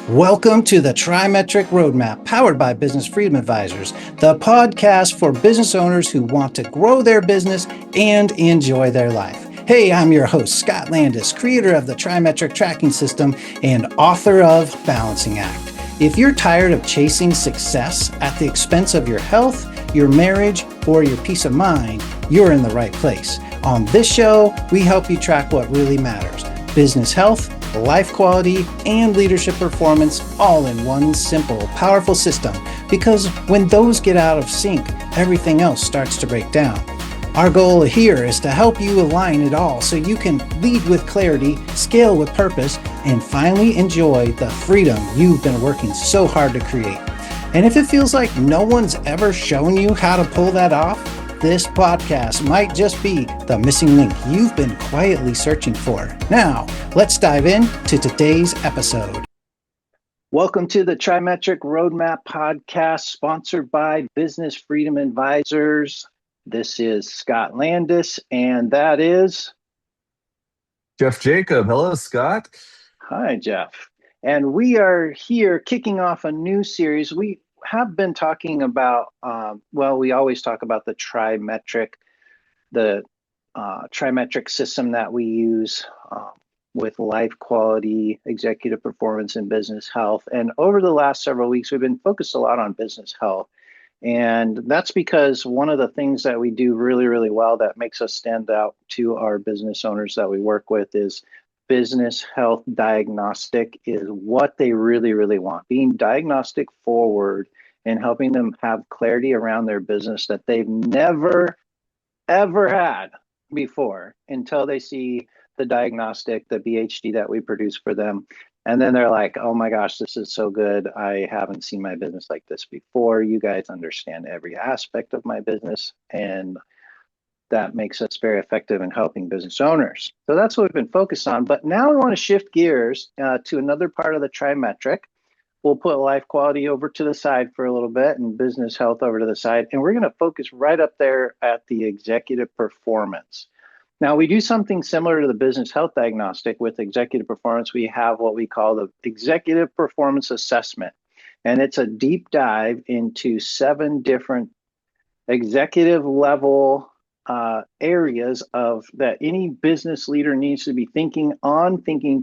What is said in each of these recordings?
Welcome to the Trimetric Roadmap, powered by Business Freedom Advisors, the podcast for business owners who want to grow their business and enjoy their life. Hey, I'm your host, Scott Landis, creator of the Trimetric Tracking System and author of Balancing Act. If you're tired of chasing success at the expense of your health, your marriage, or your peace of mind, you're in the right place. On this show, we help you track what really matters: business health, life quality, and leadership performance, all in one simple, powerful system. Because when those get out of sync, everything else starts to break down. Our goal here is to help you align it all so you can lead with clarity, scale with purpose, and finally enjoy the freedom you've been working so hard to create. And if it feels like no one's ever shown you how to pull that off, this podcast might just be the missing link you've been quietly searching for. Now, let's dive into today's episode. Welcome to the Trimetric Roadmap podcast, sponsored by Business Freedom Advisors. This is Scott Landis, and that is Jeff Jacob. Hello, Scott. Hi, Jeff. And we are here kicking off a new series. We have been talking about, we always talk about the trimetric system that we use with life quality, executive performance, and business health. And over the last several weeks, we've been focused a lot on business health. And that's because one of the things that we do really, really well that makes us stand out to our business owners that we work with is business health diagnostic is what they really, really want. Being diagnostic forward and helping them have clarity around their business that they've never, ever had before until they see the diagnostic, the BHD that we produce for them. And then they're like, oh my gosh, this is so good. I haven't seen my business like this before. You guys understand every aspect of my business. And that makes us very effective in helping business owners. So that's what we've been focused on. But now we want to shift gears to another part of the trimetric. We'll put life quality over to the side for a little bit and business health over to the side. And we're going to focus right up there at the executive performance. Now, we do something similar to the business health diagnostic. With executive performance, we have what we call the executive performance assessment. And it's a deep dive into 7 different executive level areas of that any business leader needs to be thinking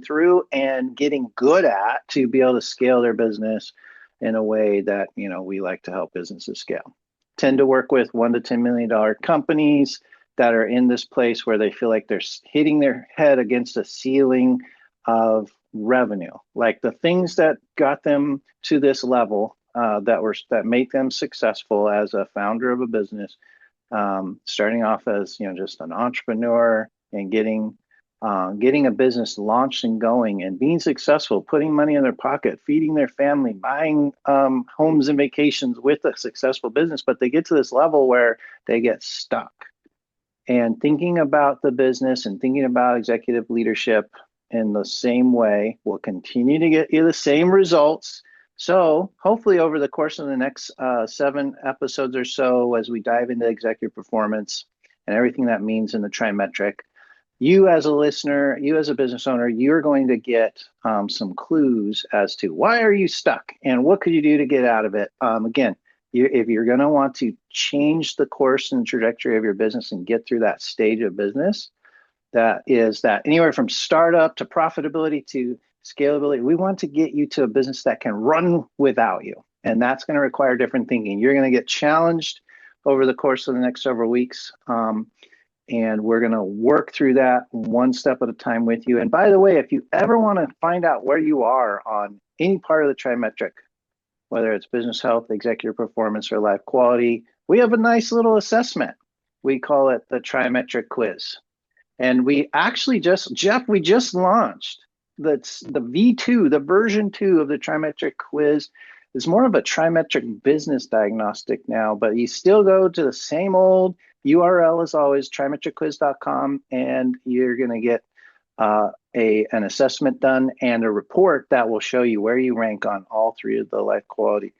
through, and getting good at to be able to scale their business in a way that, we like to help businesses scale. Tend to work with $1 to $10 million companies that are in this place where they feel like they're hitting their head against a ceiling of revenue, like the things that got them to this level that make them successful as a founder of a business. Starting off as just an entrepreneur and getting a business launched and going and being successful, putting money in their pocket, feeding their family, buying homes and vacations with a successful business. But they get to this level where they get stuck. And thinking about the business and thinking about executive leadership in the same way will continue to get you the same results. So hopefully over the course of the next 7 episodes or so, as we dive into executive performance and everything that means in the trimetric, you as a listener, you as a business owner, you're going to get some clues as to why are you stuck and what could you do to get out of it. Again, if you're going to want to change the course and trajectory of your business and get through that stage of business, that is that anywhere from startup to profitability to scalability, we want to get you to a business that can run without you. And that's going to require different thinking. You're going to get challenged over the course of the next several weeks. And we're going to work through that one step at a time with you. And by the way, if you ever want to find out where you are on any part of the trimetric, whether it's business health, executive performance, or life quality, we have a nice little assessment. We call it the trimetric quiz. And we actually we just launched the V2, the version 2 of the trimetric quiz. It's more of a trimetric business diagnostic now, but you still go to the same old URL as always, trimetricquiz.com, and you're going to get an assessment done and a report that will show you where you rank on all 3 of the life quality.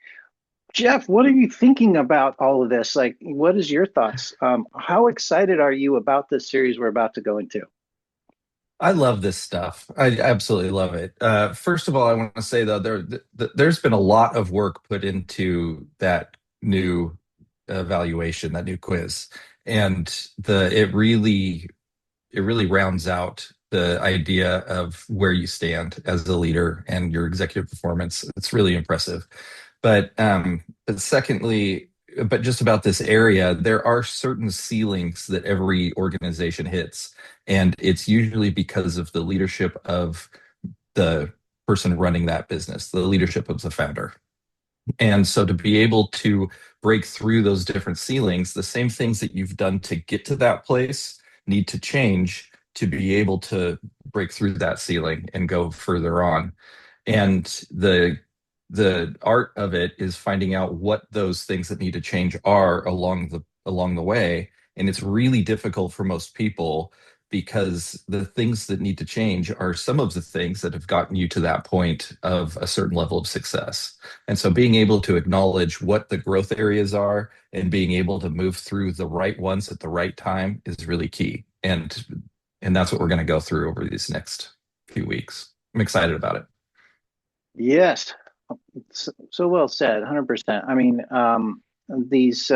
Jeff, what are you thinking about all of this? Like, what is your thoughts? How excited are you about this series we're about to go into? I love this stuff. I absolutely love it. First of all, I want to say though, there's been a lot of work put into that new evaluation, that new quiz, and it really rounds out the idea of where you stand as a leader and your executive performance. It's really impressive. But secondly, but just about this area, there are certain ceilings that every organization hits, and it's usually because of the leadership of the person running that business, the leadership of the founder. And so to be able to break through those different ceilings, the same things that you've done to get to that place need to change to be able to break through that ceiling and go further on. And the art of it is finding out what those things that need to change are along the way. And it's really difficult for most people because the things that need to change are some of the things that have gotten you to that point of a certain level of success. And so being able to acknowledge what the growth areas are and being able to move through the right ones at the right time is really key. And that's what we're going to go through over these next few weeks. I'm excited about it. Yes, so well said, 100%. I mean, these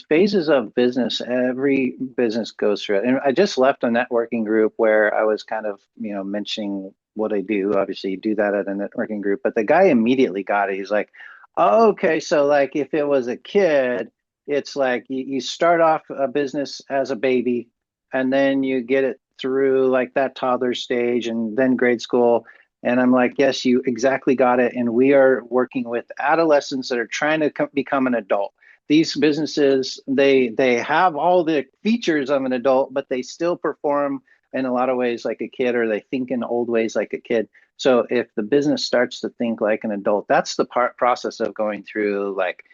phases of business, every business goes through it. And I just left a networking group where I was kind of, mentioning what I do. Obviously, you do that at a networking group, but the guy immediately got it. He's like, oh, okay, so like if it was a kid, it's like you start off a business as a baby, and then you get it through like that toddler stage and then grade school, and I'm like, yes, you exactly got it. And we are working with adolescents that are trying to become an adult. These businesses, they have all the features of an adult, but they still perform in a lot of ways like a kid, or they think in old ways like a kid. So if the business starts to think like an adult, that's the process of going through like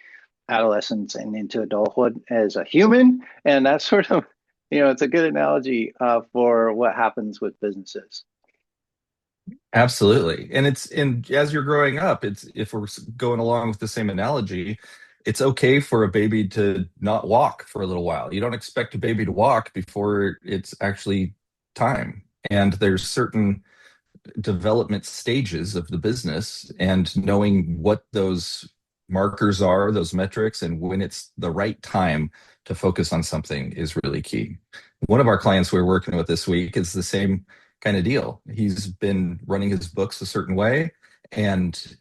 adolescence and into adulthood as a human. And that's sort of, it's a good analogy for what happens with businesses. Absolutely. And as you're growing up, it's if we're going along with the same analogy, it's okay for a baby to not walk for a little while. You don't expect a baby to walk before it's actually time. And there's certain development stages of the business, and knowing what those markers are, those metrics, and when it's the right time to focus on something is really key. One of our clients we're working with this week is the same kind of deal. He's been running his books a certain way, and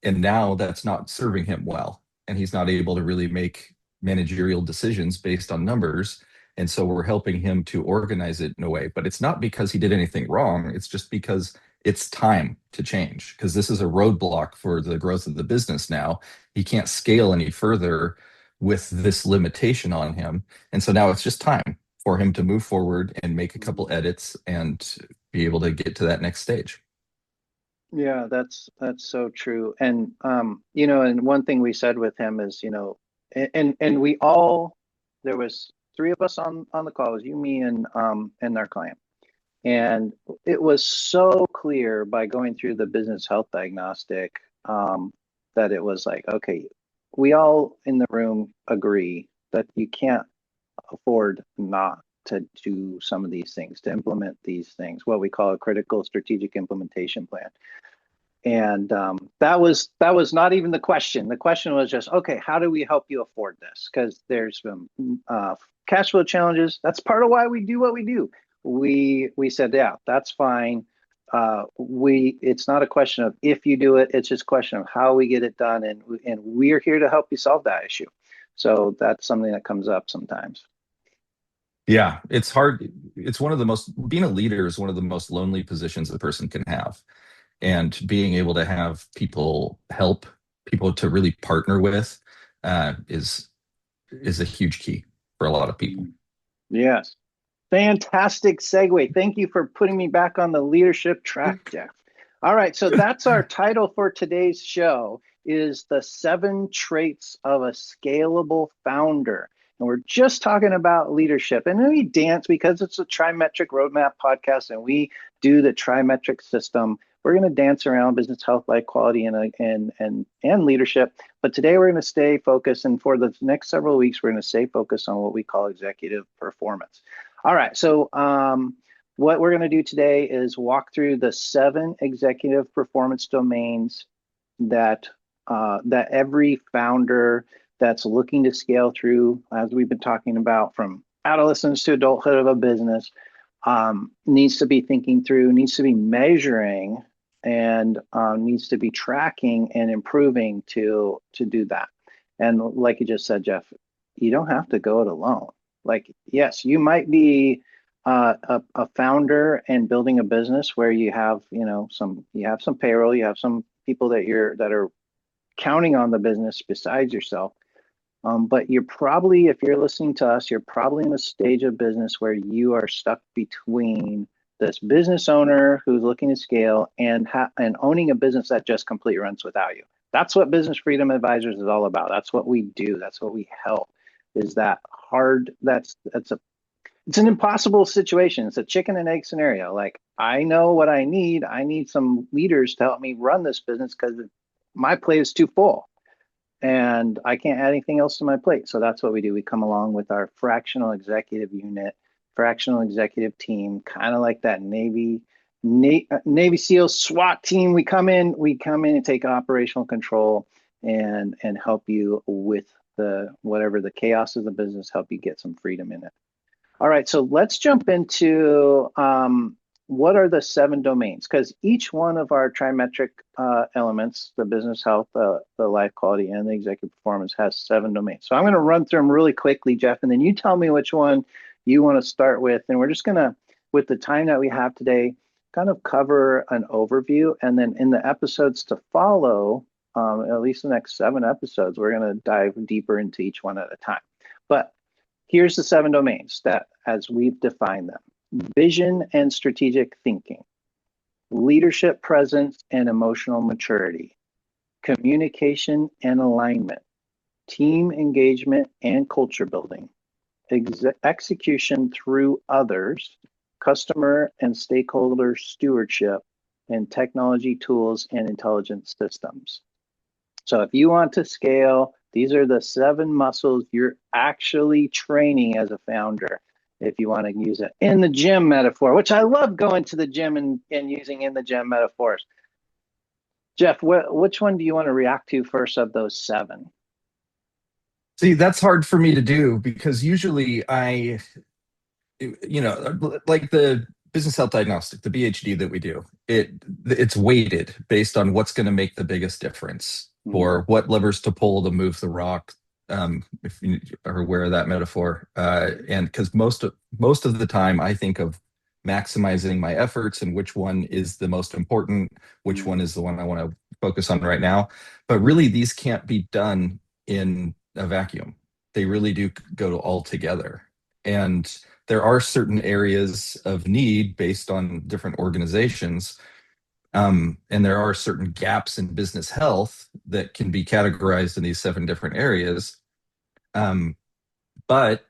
now that's not serving him well. And he's not able to really make managerial decisions based on numbers. And so we're helping him to organize it in a way. But it's not because he did anything wrong. It's just because it's time to change, because this is a roadblock for the growth of the business now. He can't scale any further with this limitation on him. And so now it's just time for him to move forward and make a couple edits and be able to get to that next stage. Yeah, that's so true. And and one thing we said with him is, and we all there was three of us on the call. It was you, me, and our client. And it was so clear by going through the business health diagnostic that it was like, okay, we all in the room agree that you can't afford not to do some of these things, to implement these things, what we call a critical strategic implementation plan. And that was not even the question. The question was just, okay, how do we help you afford this? Because there's some cash flow challenges. That's part of why we do what we do. We said, yeah, that's fine. We it's not a question of if you do it. It's just a question of how we get it done, and we're here to help you solve that issue. So that's something that comes up sometimes. Yeah, it's hard. Being a leader is one of the most lonely positions a person can have. And being able to have people to really partner with is a huge key for a lot of people. Yes. Fantastic segue. Thank you for putting me back on the leadership track, Jeff. All right, so that's our title for today's show is the 7 traits of a scalable founder. And we're just talking about leadership. And then we dance because it's a trimetric roadmap podcast and we do the trimetric system. We're going to dance around business health, life quality, and leadership. But today we're going to stay focused. And for the next several weeks, we're going to stay focused on what we call executive performance. All right. So what we're going to do today is walk through the 7 executive performance domains that that every founder that's looking to scale through, as we've been talking about, from adolescence to adulthood of a business, needs to be thinking through, needs to be measuring, and needs to be tracking and improving to do that. And like you just said, Jeff, you don't have to go it alone. Like, yes, you might be a founder and building a business where you have, some payroll, you have some people that are counting on the business besides yourself. But you're probably, if you're listening to us, you're probably in a stage of business where you are stuck between this business owner who's looking to scale and owning a business that just completely runs without you. That's what Business Freedom Advisors is all about. That's what we do. That's what we help. Is that hard? It's an impossible situation. It's a chicken and egg scenario. Like, I know what I need. I need some leaders to help me run this business because my plate is too full and I can't add anything else to my plate. So that's what we do. We come along with our fractional executive unit, fractional executive team, kind of like that Navy SEAL SWAT team. We come in and take operational control and help you with whatever the chaos of the business, help you get some freedom in it. All right, so let's jump into what are the 7 domains? Because each one of our trimetric elements, the business health, the life quality, and the executive performance, has 7 domains. So I'm going to run through them really quickly, Jeff, and then you tell me which one you want to start with. And we're just going to, with the time that we have today, kind of cover an overview. And then in the episodes to follow, at least the next 7 episodes, we're going to dive deeper into each one at a time. But here's the 7 domains that, as we've defined them: vision and strategic thinking, leadership presence and emotional maturity, communication and alignment, team engagement and culture building, execution through others, customer and stakeholder stewardship, and technology tools and intelligence systems. So if you want to scale, these are the 7 muscles you're actually training as a founder. If you want to use it in the gym metaphor, which I love going to the gym and using in the gym metaphors. Jeff, which one do you want to react to first of those 7? See, that's hard for me to do because usually like the business health diagnostic, the BHD that we do, it's weighted based on what's going to make the biggest difference or what levers to pull to move the rock. If you are aware of that metaphor, and because most of the time I think of maximizing my efforts and which one is the most important, which one is the one I want to focus on right now. But really, these can't be done in a vacuum. They really do go all together. And there are certain areas of need based on different organizations. And there are certain gaps in business health that can be categorized in these 7 different areas. But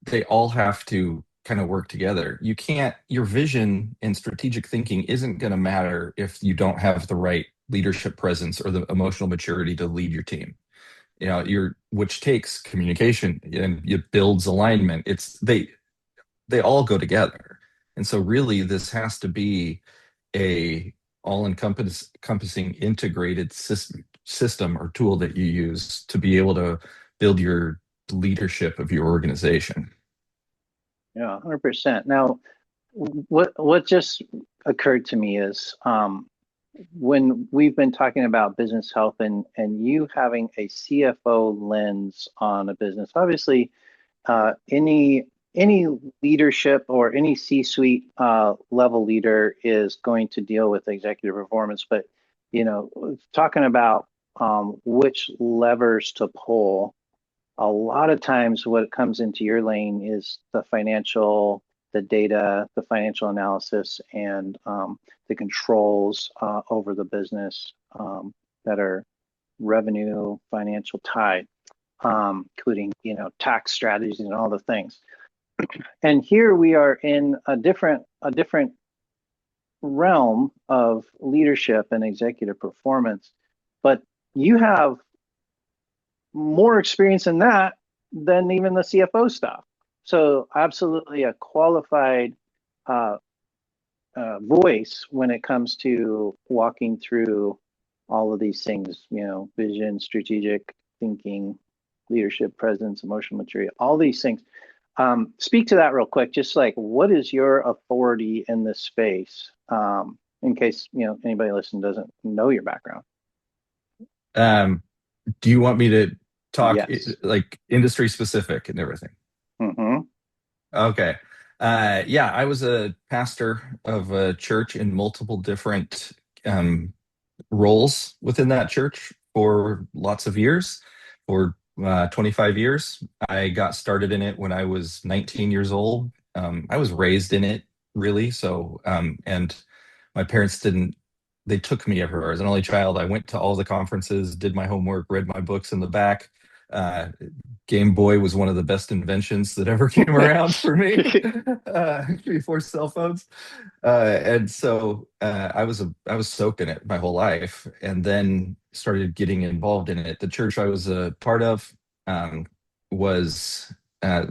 they all have to kind of work together. Your vision and strategic thinking isn't going to matter if you don't have the right leadership presence or the emotional maturity to lead your team. Which takes communication and it builds alignment. They all go together. And so really this has to be a all-encompassing integrated system or tool that you use to be able to build your leadership of your organization. Yeah, 100%. Now, what just occurred to me is when we've been talking about business health and you having a CFO lens on a business, obviously, any leadership or any C-suite level leader is going to deal with executive performance. But talking about which levers to pull, a lot of times what comes into your lane is the financial, the data, the financial analysis, and the controls over the business that are revenue, financial tied, including tax strategies and all the things. And here we are in a different realm of leadership and executive performance, but you have more experience in that than even the CFO stuff. So absolutely a qualified voice when it comes to walking through all of these things, vision, strategic thinking, leadership, presence, emotional maturity, all these things. Speak to that real quick. Just like, what is your authority in this space? In case, anybody listening doesn't know your background. Um, do you want me to talk Yes. like industry specific and everything? Mm-hmm. Okay. Yeah, I was a pastor of a church in multiple different um, roles within that church for lots of years, for 25 years. I got started in it when I was 19 years old. I was raised in it, really. So, and my parents didn't, they took me everywhere. As an only child, I went to all the conferences, did my homework, read my books in the back. Uh, Game Boy was one of the best inventions that ever came around for me before cell phones. And so I was soaked in it my whole life, and then started getting involved in it. The church I was a part of was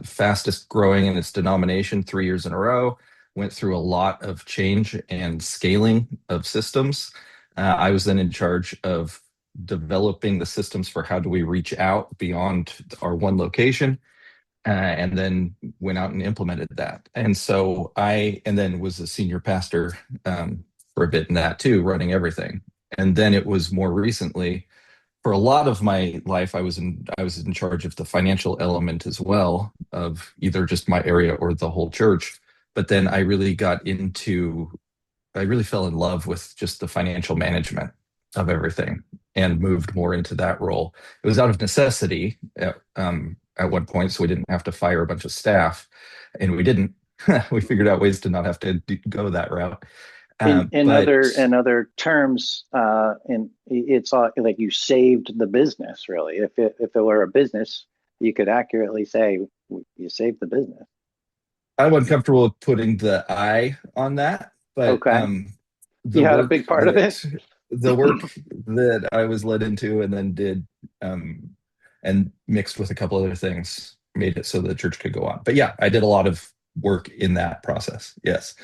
fastest growing in its denomination 3 years in a row. Went through a lot of change and scaling of systems. I was then in charge of developing the systems for how do we reach out beyond our one location, and then went out and implemented that. And so and then was a senior pastor for a bit in that too, running everything. And then it was more recently, for a lot of my life, I was in charge of the financial element as well of either just my area or the whole church. But then I really fell in love with just the financial management of everything and moved more into that role. It was out of necessity at one point, so we didn't have to fire a bunch of staff, and we didn't. We figured out ways to not have to go that route. But In other terms, it's like you saved the business. Really, if it were a business, you could accurately say you saved the business. I'm uncomfortable with putting the I on that. But Okay, the you had a work big part of it. that the work that I was led into and then did and mixed with a couple other things made it so the church could go on. But yeah, I did a lot of work in that process. Yes.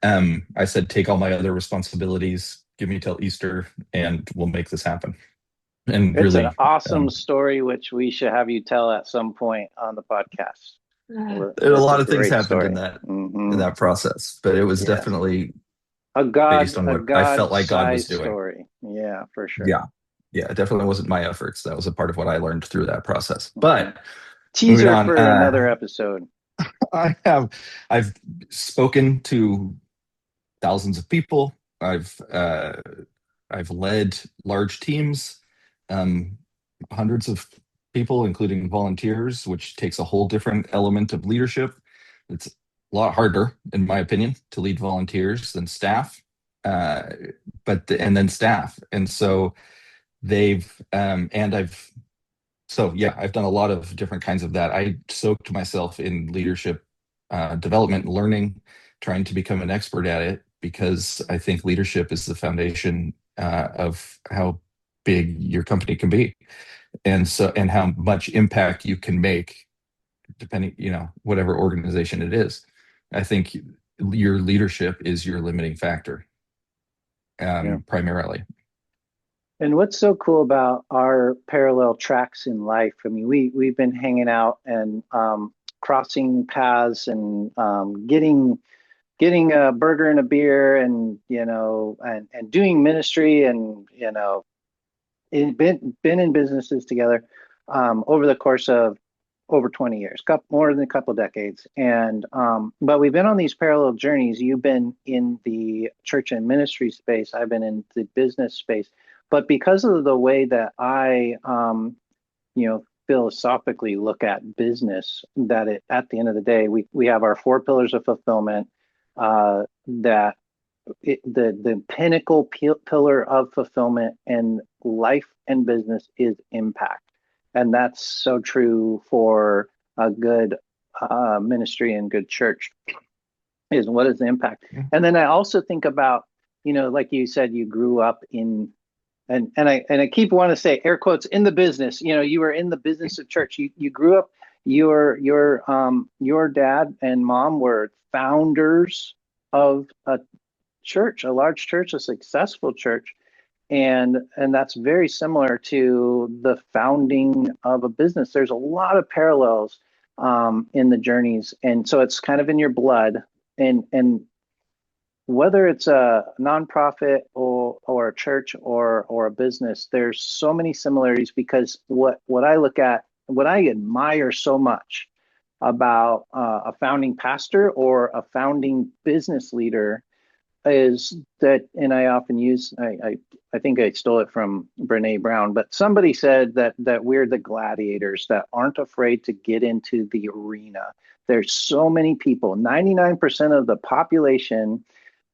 I said, take all my other responsibilities, give me till Easter, and we'll make this happen. And It's an really, awesome story, which we should have you tell at some point on the podcast. a It's a lot of things great happened story. in Hmm. that process, but it was Yes, definitely based on a what I felt God like God was sized doing. story. Yeah, for sure. Yeah. Yeah, it definitely wasn't my efforts. That was a part of what I learned through that process. Mhm. But moving Teaser on, for another episode. I have I've spoken to thousands of people. I've led large teams, um, hundreds of people, including volunteers, which takes a whole different element of leadership. It's a lot harder, in my opinion, to lead volunteers than staff, uh, and then staff. And so they've and I've so yeah, I've done a lot of different kinds of that. I soaked myself in leadership development and learning, trying to become an expert at it because I think leadership is the foundation of how big your company can be, and how much impact you can make, depending, whatever organization it is. I think your leadership is your limiting factor, Yeah. primarily. And what's so cool about our parallel tracks in life? I mean, we've been hanging out and crossing paths and getting a burger and a beer, and and doing ministry, and been in businesses together over the course of over 20 years, more than a couple of decades. And but we've been on these parallel journeys. You've been in the church and ministry space. I've been in the business space. But because of the way that I philosophically look at business, that at the end of the day, we have our four pillars of fulfillment, that the pinnacle pillar of fulfillment in life and business is impact. And that's so true for a good ministry and good church, is what is the impact. And then I also think about, like you said, you grew up in, and I keep want to say air quotes, in the business. You were in the business of church. You grew up. Your dad and mom were founders of church, a large church, a successful church. And that's very similar to the founding of a business. There's a lot of parallels in the journeys, and so it's kind of in your blood. And whether it's a nonprofit or a church or a business, there's so many similarities because what I look at, what I admire so much about a founding pastor or a founding business leader is that, and I often use, I think I stole it from Brene Brown, but somebody said that we're the gladiators that aren't afraid to get into the arena. There's so many people, 99% of the population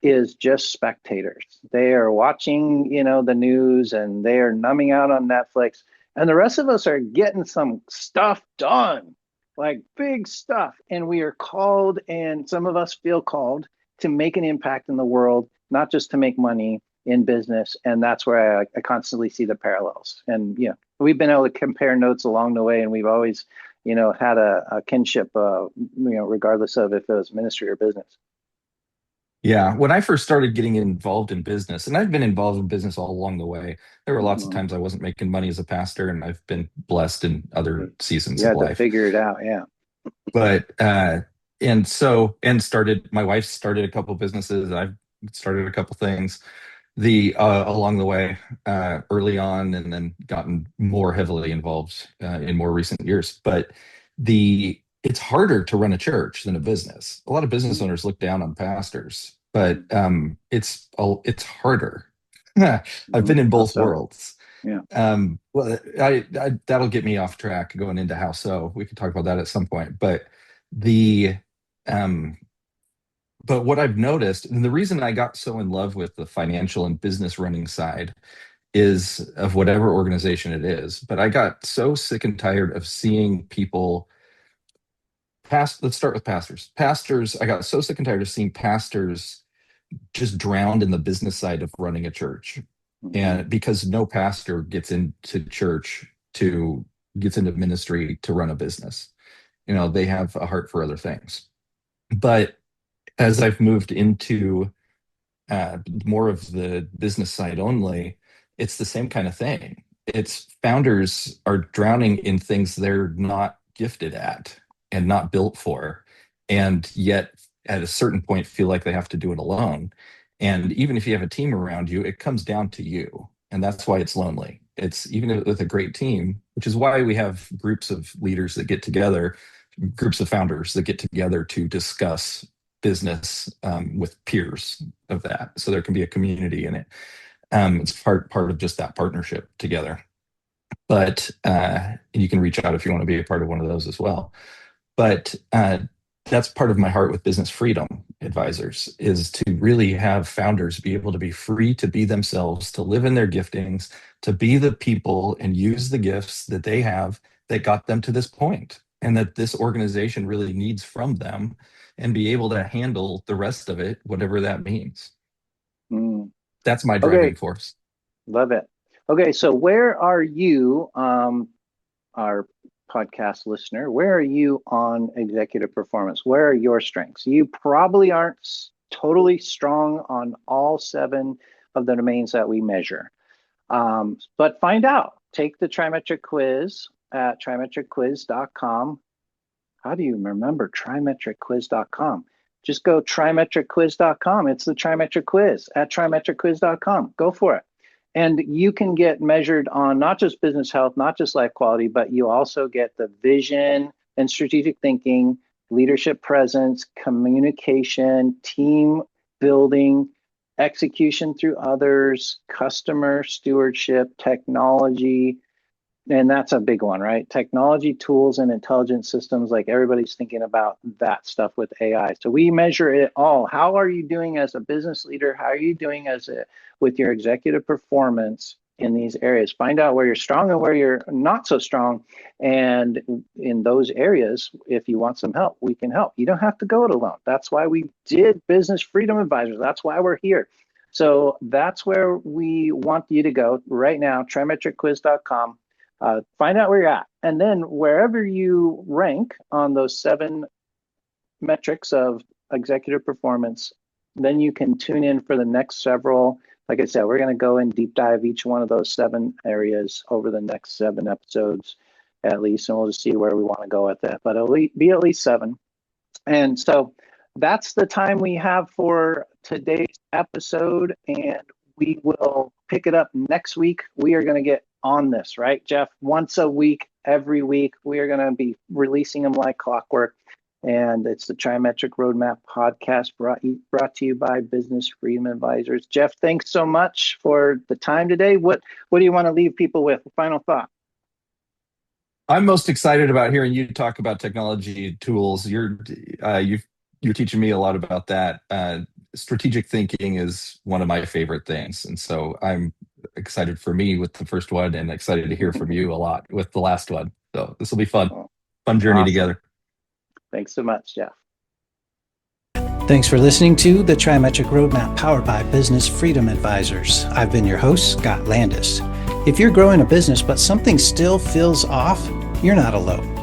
is just spectators. They are watching, the news, and they are numbing out on Netflix. And the rest of us are getting some stuff done, like big stuff. And we are called, and some of us feel called to make an impact in the world, not just to make money in business. And that's where I constantly see the parallels. And, we've been able to compare notes along the way, and we've always, had a kinship, regardless of if it was ministry or business. Yeah, when I first started getting involved in business, and I've been involved in business all along the way, there were lots of Mhm. times I wasn't making money as a pastor, and I've been blessed in other seasons You of had to life. figure it out. Yeah. But and so and started my wife started a couple businesses. I've started a couple things the along the way early on, and then gotten more heavily involved in more recent years. But the it's harder to run a church than a business. A lot of business owners look down on pastors, but it's harder. I've been in How both so? worlds. Yeah. Well, I that'll get me off track going into how so. We could talk about that at some point. The um, but what I've noticed, and the reason I got so in love with the financial and business running side is of whatever organization it is, but I got so sick and tired of seeing people let's start with pastors. Pastors, I got so sick and tired of seeing pastors just drowned in the business side of running a church. Hmm. And because no pastor gets into ministry to run a business. They have a heart for other things. But as I've moved into more of the business side only, it's the same kind of thing. It's founders are drowning in things they're not gifted at and not built for, and yet at a certain point feel like they have to do it alone. And even if you have a team around you, it comes down to you. And that's why it's lonely. It's even with a great team, which is why we have groups of leaders that get together, groups of founders that get together to discuss business with peers of that. So there can be a community in it. It's part of just that partnership together. But you can reach out if you want to be a part of one of those as well. But that's part of my heart with business freedom advisors is to really have founders be able to be free to be themselves, to live in their giftings, to be the people and use the gifts that they have that got them to this point and that this organization really needs from them, and be able to handle the rest of it, whatever that means. Mm. That's my Okay. driving force. Love it. Okay. So where are you, our podcast listener? Where are you on executive performance? Where are your strengths? You probably aren't totally strong on all seven of the domains that we measure. But find out. Take the trimetric quiz at trimetricquiz.com. How do you remember trimetricquiz.com? Just go trimetricquiz.com. It's the trimetric quiz at trimetricquiz.com. Go for it. And you can get measured on not just business health, not just life quality, but you also get the vision and strategic thinking, leadership presence, communication, team building, execution through others, customer stewardship, technology, and that's a big one, right? Technology, tools, and intelligent systems. Like everybody's thinking about that stuff with AI. So we measure it all. How are you doing as a business leader? How are you doing with your executive performance in these areas? Find out where you're strong and where you're not so strong. And in those areas, if you want some help, we can help. You don't have to go it alone. That's why we did Business Freedom Advisors. That's why we're here. So that's where we want you to go right now, trimetricquiz.com. Find out where you're at. And then wherever you rank on those seven metrics of executive performance, then you can tune in for the next several. Like I said, we're going to go and deep dive each one of those 7 areas over the next 7 episodes at least, and we'll just see where we want to go with that. But it'll be at least 7. And so that's the time we have for today's episode, and we will pick it up next week. We are going to get on this, right, Jeff? Once a week, every week, we are going to be releasing them like clockwork. And it's the Trimetric Roadmap podcast brought to you by Business Freedom Advisors. Jeff, thanks so much for the time today. What do you want to leave people with? Final thought. I'm most excited about hearing you talk about technology tools. You're teaching me a lot about that. Strategic thinking is one of my favorite things, and so I'm excited for me with the first one, and excited to hear from you a lot with the last one. So this will be fun journey together. Thanks so much, Jeff. Thanks for listening to the Trimetric Roadmap powered by Business Freedom Advisors. I've been your host, Scott Landis. If you're growing a business but something still feels off, you're not alone.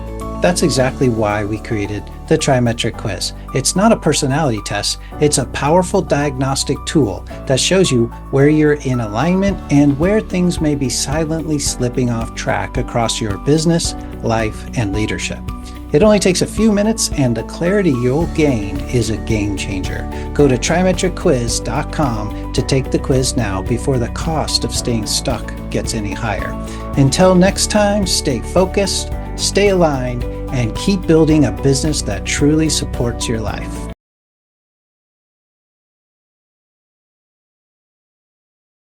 That's exactly why we created the Trimetric Quiz. It's not a personality test, it's a powerful diagnostic tool that shows you where you're in alignment and where things may be silently slipping off track across your business, life, and leadership. It only takes a few minutes, and the clarity you'll gain is a game changer. Go to trimetricquiz.com to take the quiz now before the cost of staying stuck gets any higher. Until next time, stay focused, stay aligned, and keep building a business that truly supports your life.